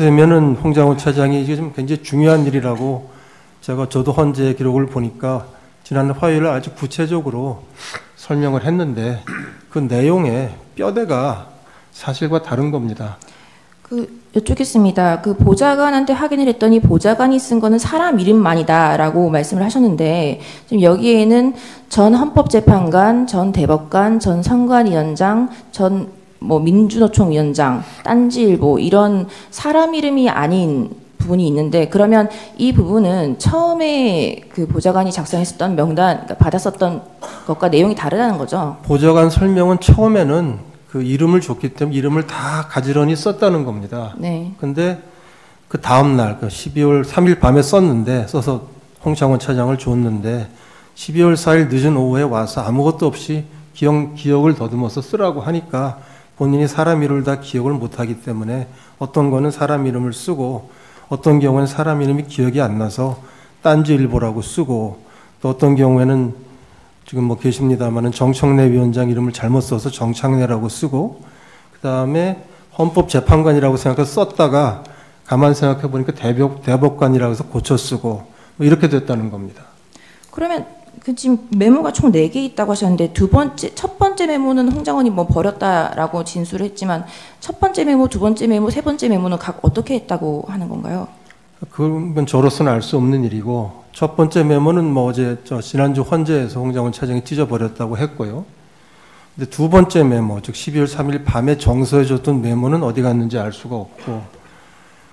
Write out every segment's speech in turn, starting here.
되면은 홍장훈 차장이 이게 좀 굉장히 중요한 일이라고 저도 헌재 기록을 보니까 지난 화요일에 아주 구체적으로 설명을 했는데 그 내용의 뼈대가 사실과 다른 겁니다. 여쭙겠습니다. 그 보좌관한테 확인을 했더니 보좌관이 쓴 거는 사람 이름만이다라고 말씀을 하셨는데 지금 여기에는 전 헌법재판관, 전 대법관, 전 선관위원장, 전 민주노총 위원장, 딴지일보 이런 사람 이름이 아닌 부분이 있는데 그러면 이 부분은 처음에 그 보좌관이 작성했었던 명단 그러니까 받았었던 것과 내용이 다르다는 거죠? 보좌관 설명은 처음에는 그 이름을 줬기 때문에 이름을 다 가지런히 썼다는 겁니다. 네. 근데 그 다음 날, 그 12월 3일 밤에 써서 홍장훈 차장을 줬는데 12월 4일 늦은 오후에 와서 아무것도 없이 기억을 더듬어서 쓰라고 하니까 본인이 사람 이름을 다 기억을 못하기 때문에 어떤 거는 사람 이름을 쓰고 어떤 경우에는 사람 이름이 기억이 안 나서 딴지일보라고 쓰고 또 어떤 경우에는 지금 계십니다만은 정청래 위원장 이름을 잘못 써서 정창래라고 쓰고 그 다음에 헌법재판관이라고 생각해서 썼다가 가만 생각해 보니까 대법관이라고 해서 고쳐 쓰고 이렇게 됐다는 겁니다. 그러면 지금 메모가 총 4개 있다고 하셨는데 첫 번째 메모는 홍장원이 버렸다라고 진술을 했지만 첫 번째 메모, 두 번째 메모, 세 번째 메모는 각 어떻게 했다고 하는 건가요? 그건 저로서는 알 수 없는 일이고 첫 번째 메모는 어제 지난주 헌재에서 홍장훈 차장이 찢어버렸다고 했고요. 근데 두 번째 메모, 즉 12월 3일 밤에 정서해 줬던 메모는 어디 갔는지 알 수가 없고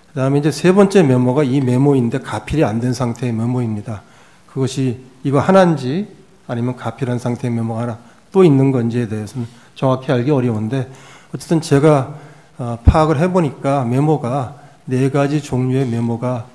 그다음에 이제 세 번째 메모가 이 메모인데 가필이 안 된 상태의 메모입니다. 그것이 이거 하나인지 아니면 가필한 상태의 메모가 하나 또 있는 건지에 대해서는 정확히 알기 어려운데 어쨌든 제가 파악을 해보니까 메모가 4가지 종류의 메모가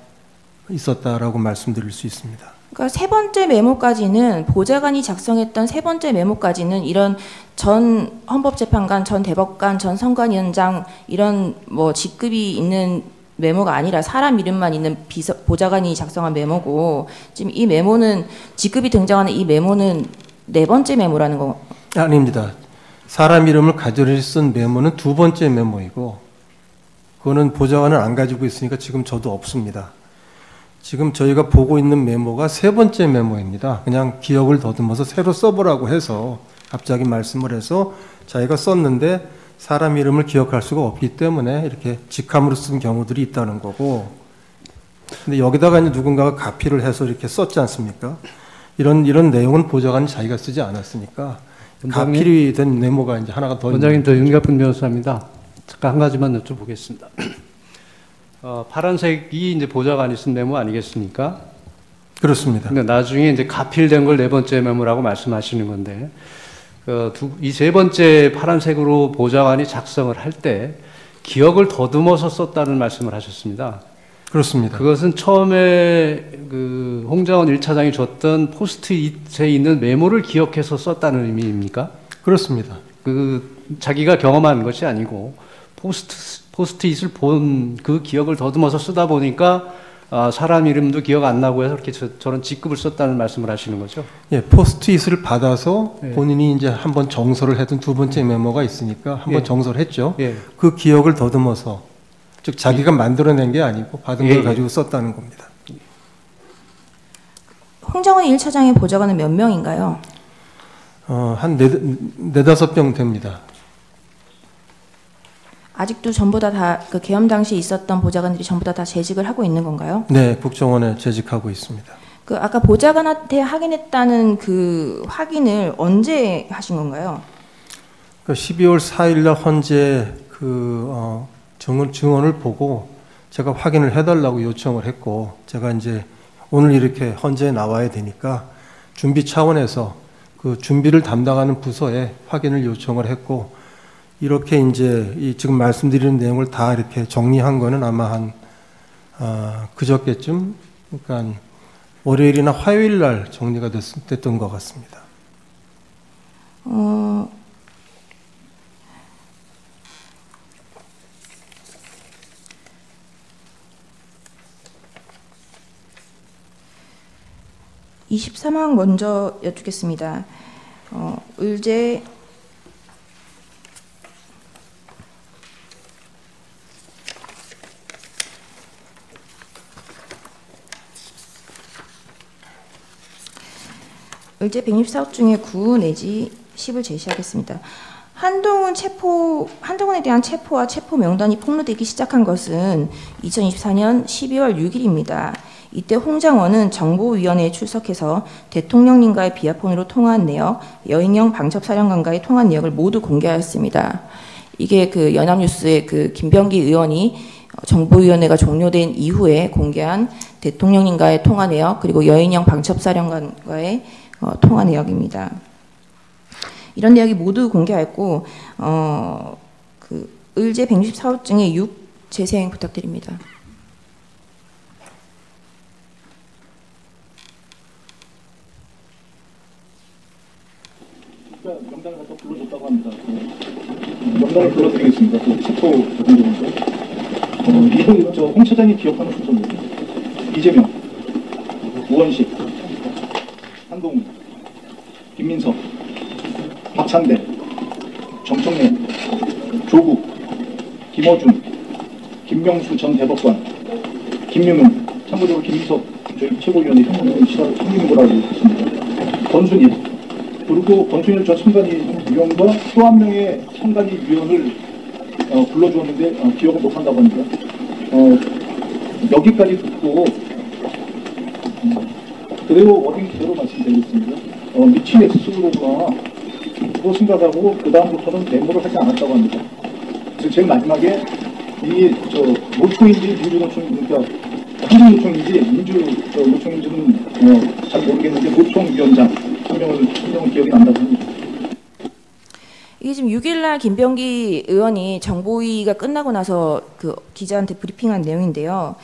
있었다라고 말씀드릴 수 있습니다. 그러니까 세 번째 메모까지는 보좌관이 작성했던 세 번째 메모까지는 이런 전 헌법재판관, 전 대법관, 전 선관위원장 이런 직급이 있는 메모가 아니라 사람 이름만 있는 보좌관이 작성한 메모고 지금 이 메모는 직급이 등장하는 이 메모는 4번째 메모라는 거 아닙니다. 사람 이름을 가지런히 쓴 메모는 2번째 메모이고 그거는 보좌관은 안 가지고 있으니까 지금 저도 없습니다. 지금 저희가 보고 있는 메모가 3번째 메모입니다. 그냥 기억을 더듬어서 새로 써보라고 해서 갑자기 말씀을 해서 자기가 썼는데 사람 이름을 기억할 수가 없기 때문에 이렇게 직함으로 쓴 경우들이 있다는 거고 근데 여기다가 이제 누군가가 가필을 해서 이렇게 썼지 않습니까? 이런 내용은 보좌관이 자기가 쓰지 않았으니까 가필이 된 메모가 이제 하나가 더 원장님, 더 윤갑근 변호사입니다. 잠깐 한 가지만 여쭤보겠습니다. 파란색이 이제 보좌관이 쓴 메모 아니겠습니까? 그렇습니다. 근데 나중에 이제 가필된 걸 4번째 메모라고 말씀하시는 건데, 이 3번째 파란색으로 보좌관이 작성을 할 때 기억을 더듬어서 썼다는 말씀을 하셨습니다. 그렇습니다. 그것은 처음에 그 홍장원 1차장이 줬던 포스트잇에 있는 메모를 기억해서 썼다는 의미입니까? 그렇습니다. 자기가 경험한 것이 아니고 포스트잇을 본 그 기억을 더듬어서 쓰다 보니까 사람 이름도 기억 안 나고 해서 이렇게 저런 직급을 썼다는 말씀을 하시는 거죠? 예, 포스트잇을 받아서 예. 본인이 이제 한번 정서를 했던 2번째 메모가 있으니까 한번 예. 정서를 했죠. 예. 그 기억을 더듬어서 즉 자기가 만들어낸 게 아니고 받은 걸 가지고 썼다는 겁니다. 홍장원 1차장의 보좌관은 몇 명인가요? 한 4-5명 됩니다. 아직도 전부 다 그 계엄 당시에 있었던 보좌관들이 전부 다 재직을 하고 있는 건가요? 네, 국정원에 재직하고 있습니다. 그 아까 보좌관한테 확인했다는 그 확인을 언제 하신 건가요? 12월 4일 날 헌재 증언을 보고 제가 확인을 해달라고 요청을 했고 제가 이제 오늘 이렇게 헌재에 나와야 되니까 준비 차원에서 그 준비를 담당하는 부서에 확인을 요청을 했고 이렇게 이제 지금 말씀드리는 내용을 다 이렇게 정리한 거는 아마 한 그저께쯤 그러니까 월요일이나 화요일 날 정리가 됐던 것 같습니다. 23항 먼저 여쭙겠습니다. 의제 의제 164호 중에 9 내지 10을 제시하겠습니다. 한동훈에 대한 체포와 체포 명단이 폭로되기 시작한 것은 2024년 12월 6일입니다. 이때 홍장원은 정보위원회에 출석해서 대통령님과의 비아폰으로 통화한 내역, 여인영 방첩사령관과의 통화 내역을 모두 공개하였습니다. 이게 그 연합뉴스의 그 김병기 의원이 정보위원회가 종료된 이후에 공개한 대통령님과의 통화 내역, 그리고 여인영 방첩사령관과의 통화 내역입니다. 이런 내역이 모두 공개하였고, 그 의제 164호 중에 6 재생 부탁드립니다. 명단을 갖다 불러줬다고 합니다. 명단을 불러드리겠습니다. 그 체포 대통령인데 이분 홍 차장이 기억하는 순서입니다. 이재명, 우원식, 한동훈, 김민석, 박찬대, 정청래, 조국, 김어준, 김명수 전 대법관, 김유문, 참고적으로 김민석 저희 최고위원이 형님으로 알고 있습니다. 권순일, 그리고 권순일 전 선관위원과 또 한 명의 선관위위원을 불러주었는데 기억을 못한다고 합니다. 여기까지 듣고 그대로 워딩 그대로 말씀드리겠습니다. 미친 X로구나 그거 생각하고 그 다음부터는 메모를 하지 않았다고 합니다. 그래서 제일 마지막에 이 노총인지 민주노총, 그러니까 한국노총인지 민주노총인지는 잘 모르겠는데 노총위원장 한 명은 기억이 난다고 합니다. 이게 지금 6일날 김병기 의원이 정보위가 끝나고 나서 그 기자한테 브리핑한 내용인데요.